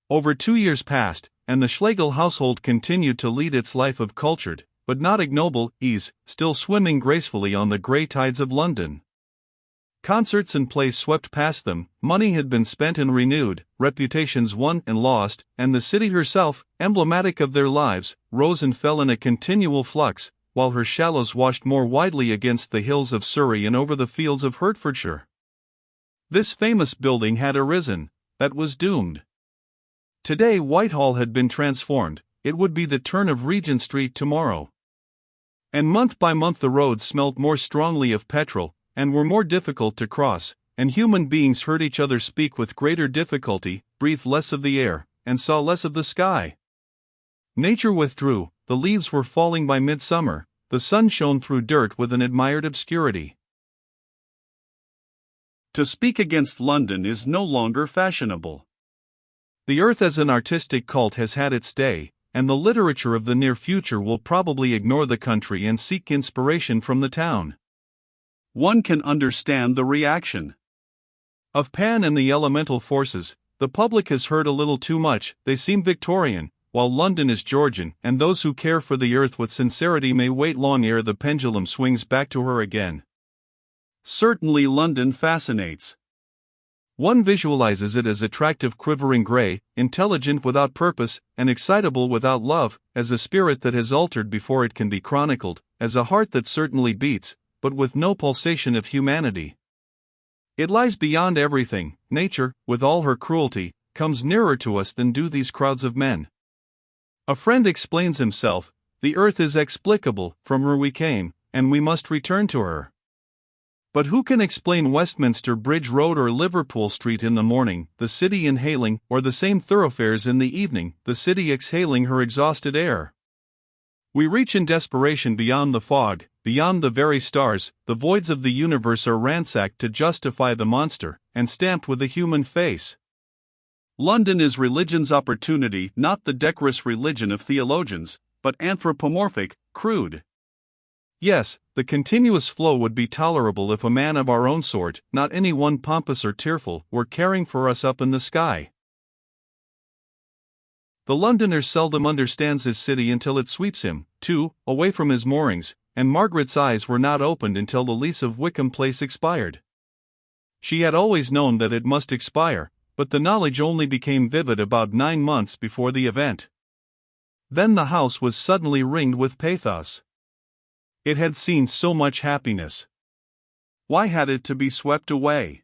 Over 2 years passed, and the Schlegel household continued to lead its life of cultured, but not ignoble, ease, still swimming gracefully on the grey tides of London. Concerts and plays swept past them, money had been spent and renewed, reputations won and lost, and the city herself, emblematic of their lives, rose and fell in a continual flux, while her shallows washed more widely against the hills of Surrey and over the fields of Hertfordshire. This famous building had arisen, that was doomed. Today Whitehall had been transformed, it would be the turn of Regent Street tomorrow. And month by month the roads smelt more strongly of petrol, and were more difficult to cross, and human beings heard each other speak with greater difficulty, breathed less of the air, and saw less of the sky. Nature withdrew, the leaves were falling by midsummer, the sun shone through dirt with an admired obscurity. To speak against London is no longer fashionable. The earth as an artistic cult has had its day, and the literature of the near future will probably ignore the country and seek inspiration from the town. One can understand the reaction. Of Pan and the elemental forces, the public has heard a little too much, they seem Victorian, while London is Georgian, and those who care for the earth with sincerity may wait long ere the pendulum swings back to her again. Certainly London fascinates. One visualizes it as attractive quivering grey, intelligent without purpose, and excitable without love, as a spirit that has altered before it can be chronicled, as a heart that certainly beats, but with no pulsation of humanity. It lies beyond everything. Nature, with all her cruelty, comes nearer to us than do these crowds of men. A friend explains himself, the earth is explicable, from her we came, and we must return to her. But who can explain Westminster Bridge Road or Liverpool Street in the morning, the city inhaling, or the same thoroughfares in the evening, the city exhaling her exhausted air? We reach in desperation beyond the fog, beyond the very stars, the voids of the universe are ransacked to justify the monster, and stamped with a human face. London is religion's opportunity, not the decorous religion of theologians, but anthropomorphic, crude. Yes, the continuous flow would be tolerable if a man of our own sort, not any one pompous or tearful, were caring for us up in the sky. The Londoner seldom understands his city until it sweeps him, too, away from his moorings, and Margaret's eyes were not opened until the lease of Wickham Place expired. She had always known that it must expire, but the knowledge only became vivid about 9 months before the event. Then the house was suddenly ringed with pathos. It had seen so much happiness. Why had it to be swept away?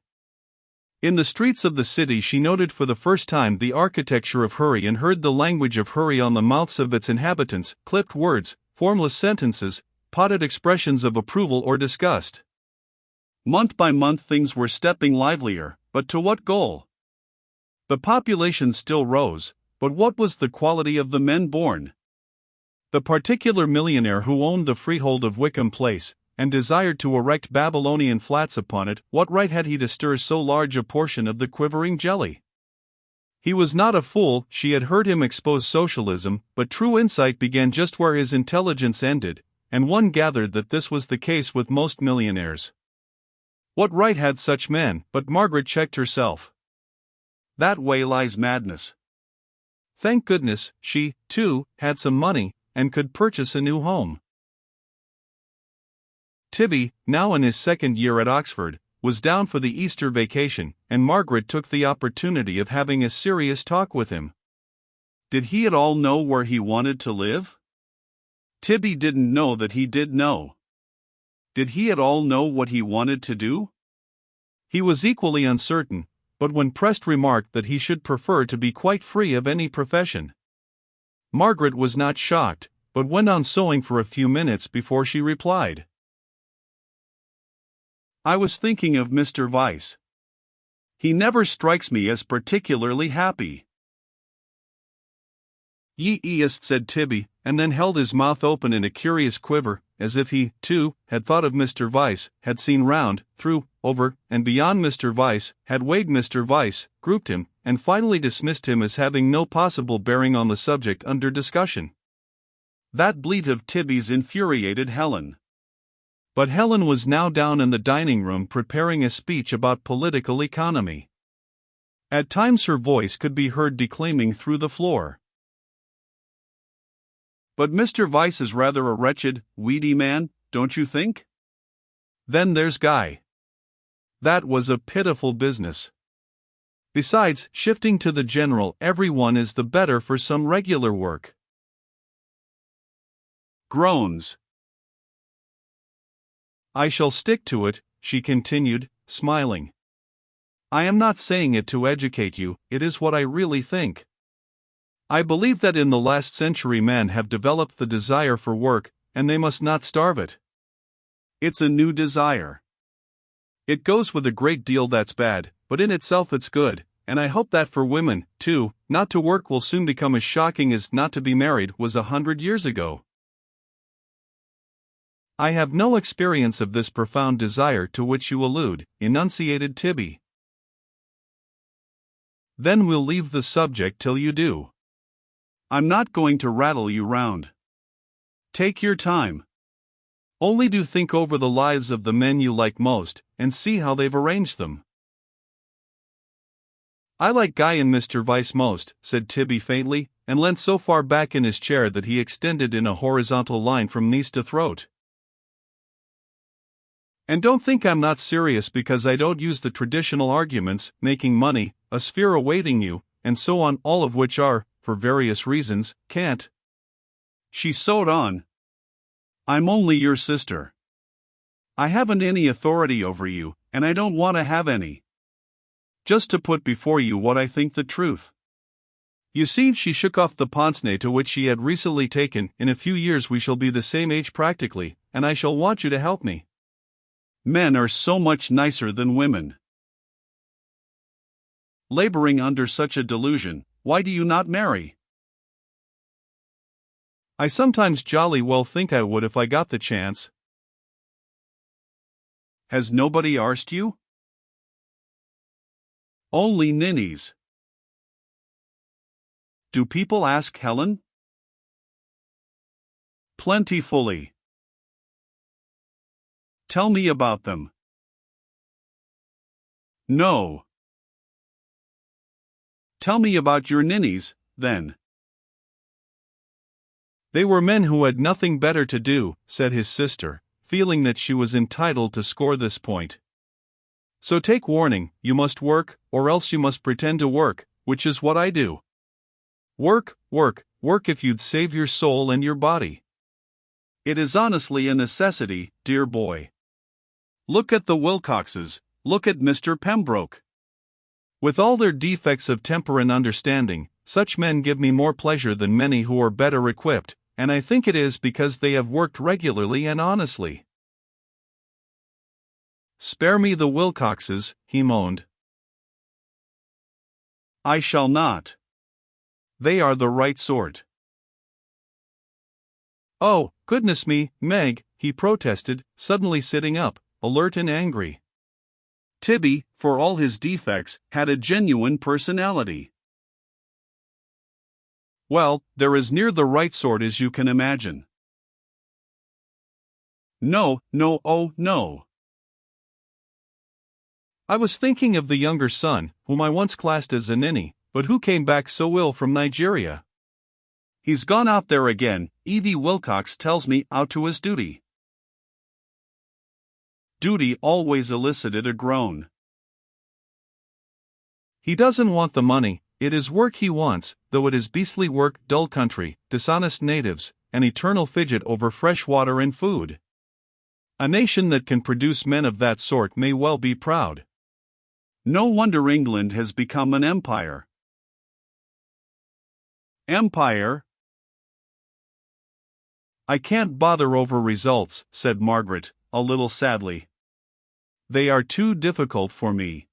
In the streets of the city she noted for the first time the architecture of hurry and heard the language of hurry on the mouths of its inhabitants, clipped words, formless sentences, potted expressions of approval or disgust. Month by month things were stepping livelier, but to what goal? The population still rose, but what was the quality of the men born? The particular millionaire who owned the freehold of Wickham Place, and desired to erect Babylonian flats upon it, what right had he to stir so large a portion of the quivering jelly? He was not a fool, she had heard him expose socialism, but true insight began just where his intelligence ended, and one gathered that this was the case with most millionaires. What right had such men? But Margaret checked herself. That way lies madness. Thank goodness, she, too, had some money, and could purchase a new home. Tibby, now in his 2nd year at Oxford, was down for the Easter vacation, and Margaret took the opportunity of having a serious talk with him. Did he at all know where he wanted to live? Tibby didn't know that he did know. Did he at all know what he wanted to do? He was equally uncertain, but when pressed remarked that he should prefer to be quite free of any profession. Margaret was not shocked, but went on sewing for a few minutes before she replied. I was thinking of Mr. Vyse. He never strikes me as particularly happy. Yeast, said Tibby, and then held his mouth open in a curious quiver, as if he, too, had thought of Mr. Vyse, had seen round, through, over, and beyond Mr. Vyse, had weighed Mr. Vyse, grouped him, and finally dismissed him as having no possible bearing on the subject under discussion. That bleat of Tibby's infuriated Helen. But Helen was now down in the dining room preparing a speech about political economy. At times her voice could be heard declaiming through the floor. But Mr. Vyse is rather a wretched, weedy man, don't you think? Then there's Guy. That was a pitiful business. Besides, shifting to the general, everyone is the better for some regular work. Groans. I shall stick to it, she continued, smiling. I am not saying it to educate you, it is what I really think. I believe that in the last century men have developed the desire for work, and they must not starve it. It's a new desire. It goes with a great deal that's bad, but in itself it's good, and I hope that for women, too, not to work will soon become as shocking as not to be married was 100 years ago. I have no experience of this profound desire to which you allude, enunciated Tibby. Then we'll leave the subject till you do. I'm not going to rattle you round. Take your time. Only do think over the lives of the men you like most, and see how they've arranged them. I like Guy and Mr. Vyse most, said Tibby faintly, and leant so far back in his chair that he extended in a horizontal line from knees to throat. And don't think I'm not serious because I don't use the traditional arguments, making money, a sphere awaiting you, and so on, all of which are, for various reasons, cant. She sewed on. I'm only your sister. I haven't any authority over you, and I don't want to have any. Just to put before you what I think the truth. You see, she shook off the pince-nez to which she had recently taken. In a few years we shall be the same age practically, and I shall want you to help me. Men are so much nicer than women. Laboring under such a delusion, why do you not marry? I sometimes jolly well think I would if I got the chance. Has nobody asked you? Only ninnies. Do people ask Helen? Plentifully. Tell me about them. No. Tell me about your ninnies, then. They were men who had nothing better to do, said his sister, feeling that she was entitled to score this point. So take warning, you must work, or else you must pretend to work, which is what I do. Work, work, work if you'd save your soul and your body. It is honestly a necessity, dear boy. Look at the Wilcoxes, look at Mr. Pembroke. With all their defects of temper and understanding, such men give me more pleasure than many who are better equipped, and I think it is because they have worked regularly and honestly. Spare me the Wilcoxes, he moaned. I shall not. They are the right sort. Oh, goodness me, Meg, he protested, suddenly sitting up, alert and angry. Tibby, for all his defects, had a genuine personality. Well, they're as near the right sort as you can imagine. No, no, oh, no. I was thinking of the younger son, whom I once classed as a ninny, but who came back so ill from Nigeria. He's gone out there again, Evie Wilcox tells me, out to his duty. Duty always elicited a groan. He doesn't want the money, it is work he wants, though it is beastly work, dull country, dishonest natives, an eternal fidget over fresh water and food. A nation that can produce men of that sort may well be proud. No wonder England has become an empire. Empire? I can't bother over results, said Margaret, a little sadly. They are too difficult for me.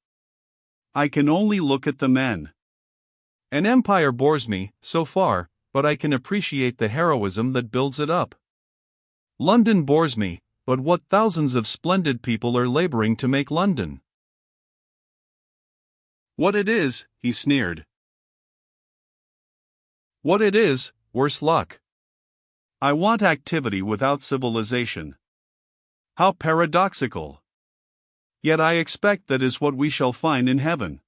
I can only look at the men. An empire bores me, so far, but I can appreciate the heroism that builds it up. London bores me, but what thousands of splendid people are laboring to make London. What it is, he sneered. What it is, worse luck. I want activity without civilization. How paradoxical. Yet I expect that is what we shall find in heaven.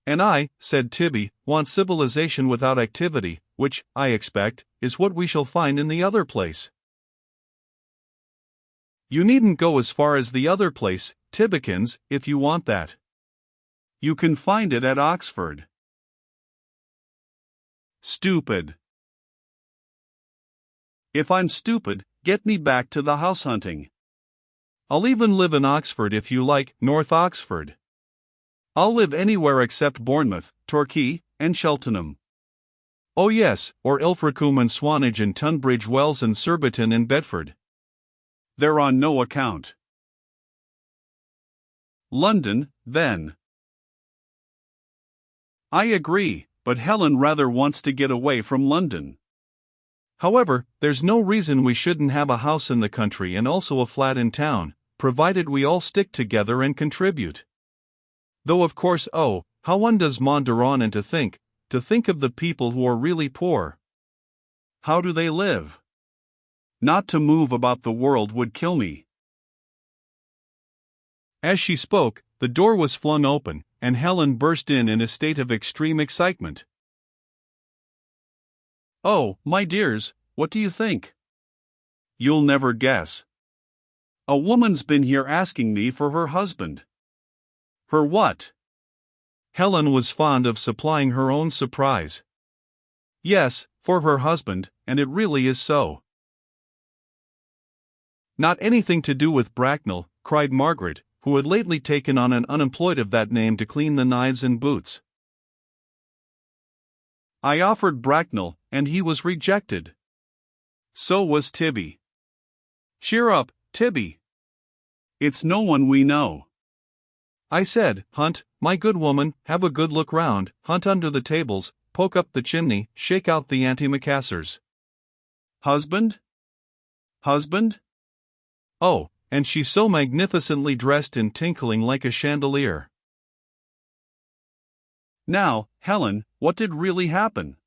And I, said Tibby, want civilization without activity, which, I expect, is what we shall find in the other place. You needn't go as far as the other place, Tibbikins, if you want that. You can find it at Oxford. Stupid. If I'm stupid, get me back to the house hunting. I'll even live in Oxford if you like, North Oxford. I'll live anywhere except Bournemouth, Torquay, and Cheltenham. Oh yes, or Ilfracombe and Swanage and Tunbridge Wells and Surbiton and Bedford. They're on no account. London, then. I agree, but Helen rather wants to get away from London. However, there's no reason we shouldn't have a house in the country and also a flat in town, provided we all stick together and contribute. Though of course, oh, how one does maunder on and to think of the people who are really poor. How do they live? Not to move about the world would kill me. As she spoke, the door was flung open, and Helen burst in a state of extreme excitement. Oh, my dears, what do you think? You'll never guess. A woman's been here asking me for her husband. Her what? Helen was fond of supplying her own surprise. Yes, for her husband, and it really is so. Not anything to do with Bracknell, cried Margaret, who had lately taken on an unemployed of that name to clean the knives and boots. I offered Bracknell, and he was rejected. So was Tibby. Cheer up, Tibby. It's no one we know. I said, Hunt, my good woman, have a good look round, hunt under the tables, poke up the chimney, shake out the antimacassars. Husband? Husband? Oh, and she's so magnificently dressed and tinkling like a chandelier. Now, Helen, what did really happen?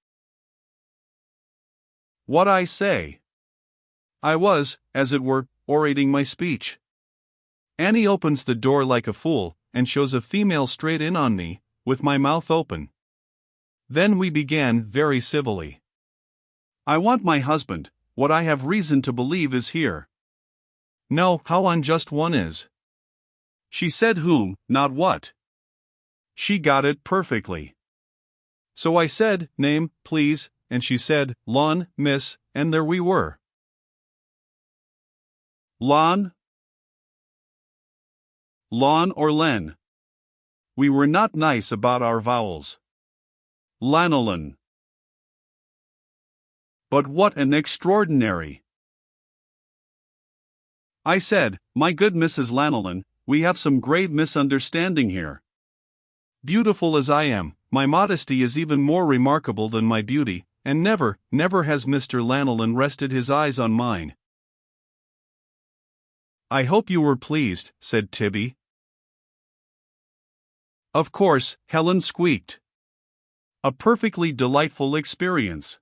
What I say. I was, as it were, orating my speech. Annie opens the door like a fool, and shows a female straight in on me, with my mouth open. Then we began very civilly. I want my husband, what I have reason to believe is here. No, how unjust one is. She said whom, not what. She got it perfectly. So I said, name, please, and she said, Lon, miss, and there we were. Lon? Lon or Len? We were not nice about our vowels. Lanolin. But what an extraordinary! I said, my good Mrs. Lanolin, we have some grave misunderstanding here. Beautiful as I am, my modesty is even more remarkable than my beauty, and never has Mr. Lanolin rested his eyes on mine. I hope you were pleased, said Tibby. Of course, Helen squeaked. A perfectly delightful experience.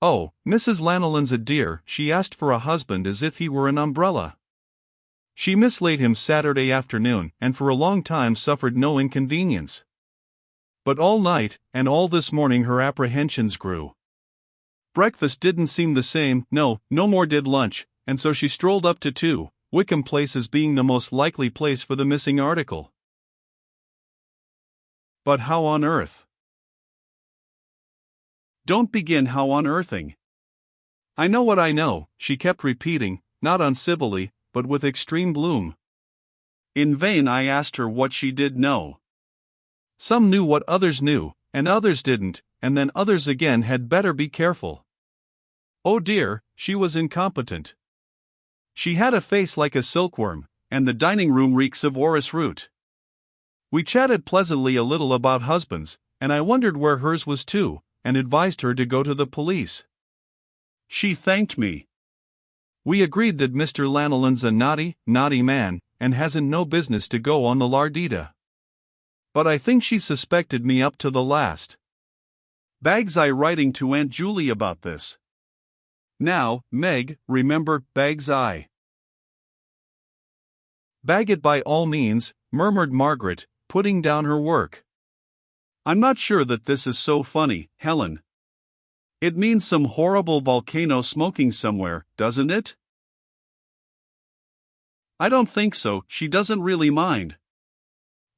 Oh, Mrs. Lanolin's a dear, she asked for a husband as if he were an umbrella. She mislaid him Saturday afternoon, and for a long time suffered no inconvenience. But all night, and all this morning her apprehensions grew. Breakfast didn't seem the same, no more did lunch, and so she strolled up to 2, Wickham Place as being the most likely place for the missing article. But how on earth? Don't begin how on earthing. I know what I know, she kept repeating, not uncivilly, but with extreme gloom. In vain I asked her what she did know. Some knew what others knew, and others didn't, and then others again had better be careful. Oh dear, she was incompetent. She had a face like a silkworm, and the dining room reeks of orris root. We chatted pleasantly a little about husbands, and I wondered where hers was too, and advised her to go to the police. She thanked me. We agreed that Mr. Lanolin's a naughty man, and hasn't no business to go on the lardida. But I think she suspected me up to the last. Bag's I writing to Aunt Julie about this. Now, Meg, remember, Bag's I. Bag it by all means, murmured Margaret, putting down her work. I'm not sure that this is so funny, Helen. It means some horrible volcano smoking somewhere, doesn't it? I don't think so, she doesn't really mind.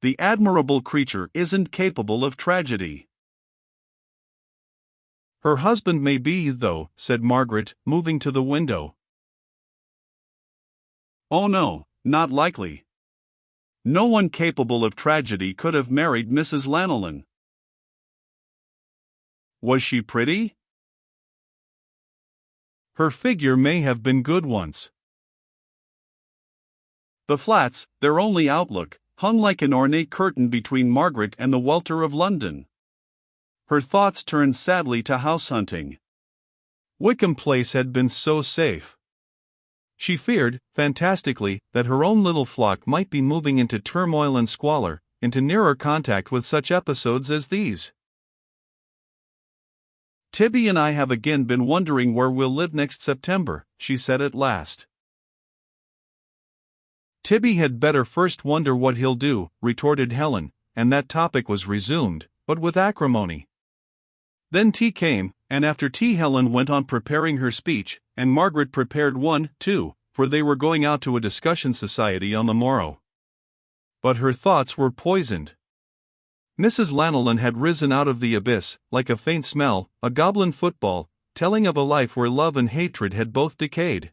The admirable creature isn't capable of tragedy. Her husband may be, though, said Margaret, moving to the window. Oh no, not likely. No one capable of tragedy could have married Mrs. Lanolin. Was she pretty? Her figure may have been good once. The flats, their only outlook, hung like an ornate curtain between Margaret and the welter of London. Her thoughts turned sadly to house hunting. Wickham Place had been so safe. She feared, fantastically, that her own little flock might be moving into turmoil and squalor, into nearer contact with such episodes as these. Tibby and I have again been wondering where we'll live next September, she said at last. Tibby had better first wonder what he'll do, retorted Helen, and that topic was resumed, but with acrimony. Then tea came, and after tea Helen went on preparing her speech, and Margaret prepared one, too, for they were going out to a discussion society on the morrow. But her thoughts were poisoned. Mrs. Lanolin had risen out of the abyss, like a faint smell, a goblin football, telling of a life where love and hatred had both decayed.